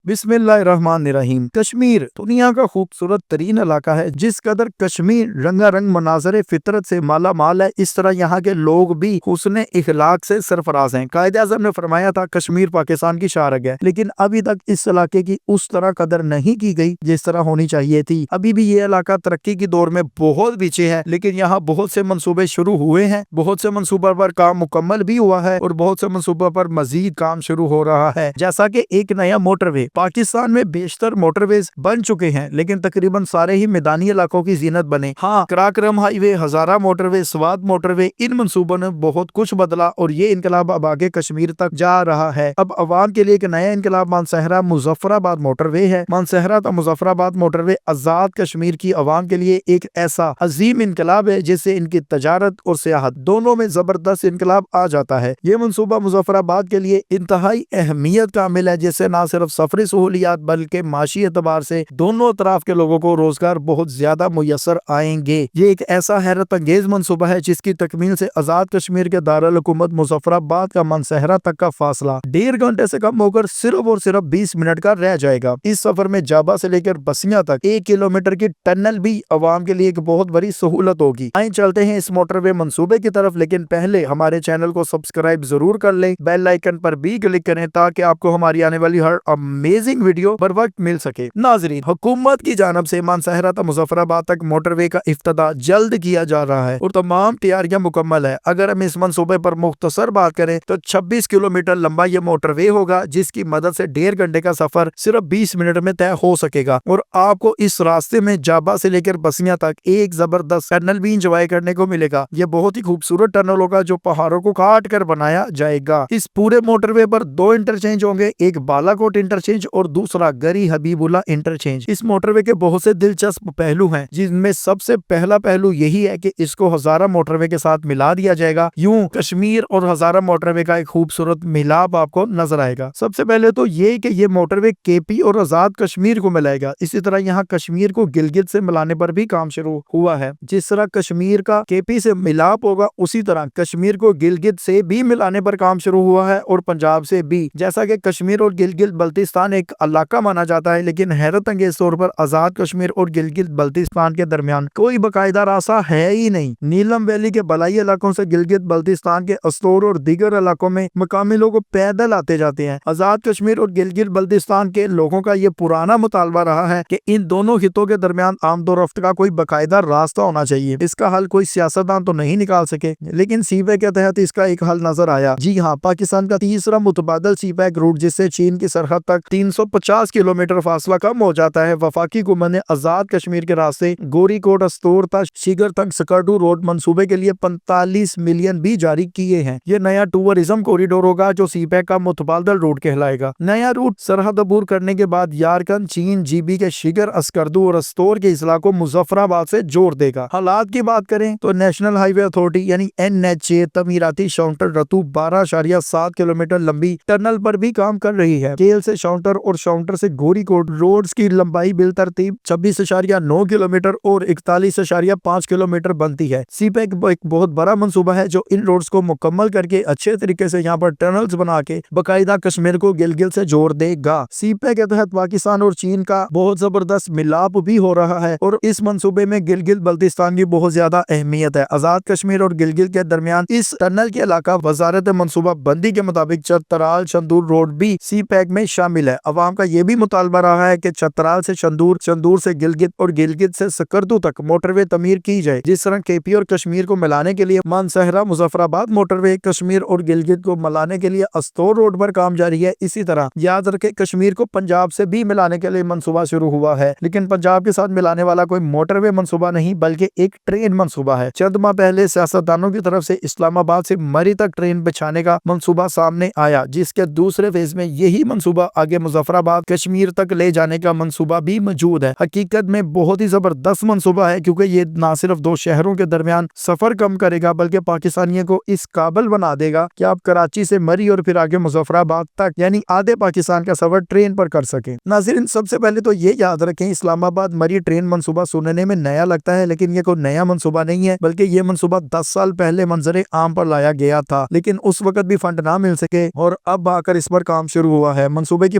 بسم اللہ الرحمن الرحیم۔ کشمیر دنیا کا خوبصورت ترین علاقہ ہے۔ جس قدر کشمیر رنگا رنگ مناظر فطرت سے مالا مال ہے، اس طرح یہاں کے لوگ بھی حسن اخلاق سے سرفراز ہیں۔ قائد اعظم نے فرمایا تھا کشمیر پاکستان کی شارگ ہے، لیکن ابھی تک اس علاقے کی اس طرح قدر نہیں کی گئی جس طرح ہونی چاہیے تھی۔ ابھی بھی یہ علاقہ ترقی کی دور میں بہت پیچھے ہے، لیکن یہاں بہت سے منصوبے شروع ہوئے ہیں، بہت سے منصوبوں پر کام مکمل بھی ہوا ہے اور بہت سے منصوبوں پر مزید کام شروع ہو رہا ہے، جیسا کہ ایک نیا موٹر وے۔ پاکستان میں بیشتر موٹر ویز بن چکے ہیں، لیکن تقریباً سارے ہی میدانی علاقوں کی زینت بنے۔ ہاں، کراکرم ہائی وے، ہزارہ موٹر وے، سوات موٹر وے، ان منصوبوں نے بہت کچھ بدلا اور یہ انقلاب اب آگے کشمیر تک جا رہا ہے۔ اب عوام کے لیے ایک نیا انقلاب مانسہرہ مظفر آباد موٹر وے ہے۔ مانسہرہ تا مظفر آباد موٹر وے آزاد کشمیر کی عوام کے لیے ایک ایسا عظیم انقلاب ہے جس سے ان کی تجارت اور سیاحت دونوں میں زبردست انقلاب آ جاتا ہے۔ یہ منصوبہ مظفر آباد کے لیے انتہائی اہمیت کا عامل ہے، جس سے نہ صرف سفری سہولیات بلکہ معاشی اعتبار سے دونوں اطراف کے لوگوں کو روزگار بہت زیادہ میسر آئیں گے۔ یہ ایک ایسا حیرت انگیز منصوبہ ہے جس کی تکمیل سے آزاد کشمیر کے دارالحکومت مظفر آباد کا مانسہرہ تک کا فاصلہ 1.5 گھنٹے سے کم ہو کر صرف اور صرف 20 منٹ کا رہ جائے گا۔ اس سفر میں جابا سے لے کر بسیاں تک 1 کلومیٹر کی ٹنل بھی عوام کے لیے ایک بہت بڑی سہولت ہوگی۔ آئیں چلتے ہیں اس موٹر وے منصوبے کی طرف، لیکن پہلے ہمارے چینل کو سبسکرائب ضرور کر لیں، بیل آئیکن پر بھی کلک کریں تاکہ آپ کو ہماری آنے والی ہر امیزنگ ویڈیو بر وقت مل سکے۔ ناظرین، حکومت کی جانب سے مانسہرہ تا مظفر آباد تک موٹر وے کا افتتاح جلد کیا جا رہا ہے اور تمام تیاریاں مکمل ہے۔ اگر ہم اس منصوبے پر مختصر بات کریں تو 26 کلومیٹر لمبا یہ موٹر وے ہوگا، جس کی مدد سے 1.5 گھنٹے کا سفر صرف 20 منٹ میں طے ہو سکے گا اور آپ کو اس راستے میں جابا سے لے کر بسیاں تک ایک زبردست ٹنل بھی انجوائے کرنے کو ملے گا۔ یہ بہت ہی خوبصورت ٹنل ہوگا جو پہاڑوں کو کاٹ کر بنایا جائے گا۔ اس پورے موٹر وے پر 2 انٹرچینج ہوں گے، ایک بالاکوٹ انٹرچینج اور دوسرا گری حبیب اللہ انٹرچینج۔ اس موٹر وے کے بہت سے دلچسپ پہلو ہیں، جن میں سب سے پہلا پہلو یہی ہے کہ اس کو ہزارہ موٹر وے کے ساتھ ملا دیا جائے گا۔ یوں کشمیر اور ہزارہ موٹر وے کا ایک خوبصورت ملاپ آپ کو نظر آئے گا۔ سب سے پہلے تو یہ کہ یہ موٹر وے کے پی اور آزاد کشمیر کو ملائے گا۔ اسی طرح یہاں کشمیر کو گلگت سے ملانے پر بھی کام شروع ہوا ہے۔ جس طرح کشمیر کا کے پی سے ملاپ ہوگا، اسی طرح کشمیر کو گلگت سے بھی ملانے پر کام شروع ہوا ہے اور پنجاب سے بھی۔ جیسا کہ کشمیر اور گلگت بلتستان ایک علاقہ مانا جاتا ہے، لیکن حیرت انگیز طور پر آزاد کشمیر اور گلگت بلتستان کے درمیان کوئی باقاعدہ راستہ ہے ہی نہیں۔ نیلم ویلی کے بالائی علاقوں سے گلگت بلتستان کے استور اور دیگر علاقوں میں مقامی لوگ پیدل آتے جاتے ہیں۔ آزاد کشمیر اور گلگت بلتستان کے لوگوں کا یہ پرانا مطالبہ رہا ہے کہ ان دونوں خطوں کے درمیان آمد و رفت کا کوئی باقاعدہ راستہ ہونا چاہیے۔ اس کا حل کوئی سیاستدان تو نہیں نکال سکے، لیکن سی پیک کے تحت اس کا ایک حل نظر آیا۔ جی ہاں، پاکستان کا تیسرا متبادل سی پیک روٹ، جس سے چین کی سرحد تک 350 کلومیٹر فاصلہ کم ہو جاتا ہے، وفاقی حکومت نے آزاد کشمیر کے راستے گوری کوٹ استور تا شیگر تک سکردو روڈ منصوبے کے لیے 45 ملین بھی جاری کیے ہیں۔ یہ نیا ٹورزم کوریڈور ہوگا جو سی پیک کا متبادل روٹ کہلائے گا۔ نیا روٹ سرحد عبور کرنے کے بعد یارکن چین جی بی کے شیگر، اسکردو اور استور کے اضلاع کو مظفر آباد سے جوڑ دے گا۔ حالات کی بات کریں تو نیشنل ہائی وے اتھارٹی یعنی NHA تعمیراتی شاؤنٹر رتو 12.7 کلومیٹر لمبی ٹنل پر بھی کام کر رہی ہے۔ کیل سے شاؤنٹر اور شاؤنٹر سے گوری کوٹ روڈز کی لمبائی بالترتیب 26.9 کلومیٹر اور 41.5 کلومیٹر بنتی ہے۔ سی پیک ایک بہت بڑا منصوبہ ہے جو ان روڈز کو مکمل کر کے اچھے طریقے سے یہاں پر ٹنلز بنا کے باقاعدہ کشمیر کو گلگت سے جوڑ دے گا۔ سی پیک کے تحت پاکستان اور چین کا بہت زبردست ملاپ بھی ہو رہا ہے اور اس منصوبے میں گلگت بلتستان کی بہت زیادہ اہمیت ہے۔ آزاد کشمیر اور گلگت کے درمیان اس ٹنل کے علاقہ وزارت منصوبہ بندی کے مطابق چترال چندور روڈ بھی سی پیک میں شامل ہے۔ عوام کا یہ بھی مطالبہ رہا ہے کہ چترال سے چندور، چندور سے گلگت اور گلگت سے سکردو تک موٹر وے تعمیر کی جائے۔ جس طرح کے پی اور کشمیر کو ملانے کے لیے مانسہرہ مظفر آباد موٹر وے، کشمیر اور گلگت کو ملانے کے لیے استور روڈ پر کام جاری ہے، اسی طرح یاد رکھیں کشمیر کو پنجاب سے بھی ملانے کے لیے منصوبہ شروع ہوا ہے، لیکن پنجاب کے ساتھ ملانے والا کوئی موٹر وے منصوبہ نہیں بلکہ ایک ٹرین منصوبہ ہے۔ چند ماہ پہلے سیاستدانوں کی طرف سے اسلام آباد سے مری تک ٹرین بچھانے کا منصوبہ سامنے آیا، جس کے دوسرے فیز میں یہی منصوبہ آگے مظفر آباد کشمیر تک لے جانے کا منصوبہ بھی موجود ہے۔ حقیقت میں بہت ہی زبردست منصوبہ ہے، کیونکہ یہ نہ صرف 2 شہروں کے درمیان سفر کم کرے گا بلکہ پاکستانیوں کو اس قابل بنا دے گا کہ آپ کراچی سے مری اور پھر آگے مظفر آباد تک یعنی آدھے پاکستان کا سفر ٹرین پر کر سکیں۔ ناظرین، سب سے پہلے تو یہ یاد رکھیں اسلام آباد مری ٹرین منصوبہ سننے میں نیا لگتا ہے، لیکن یہ کوئی نیا منصوبہ نہیں ہے بلکہ یہ منصوبہ 10 سال پہلے منظر عام پر لایا گیا تھا، لیکن اس وقت بھی فنڈ نہ مل سکے اور اب آ کر اس پر کام شروع ہوا ہے۔ منصوبے کی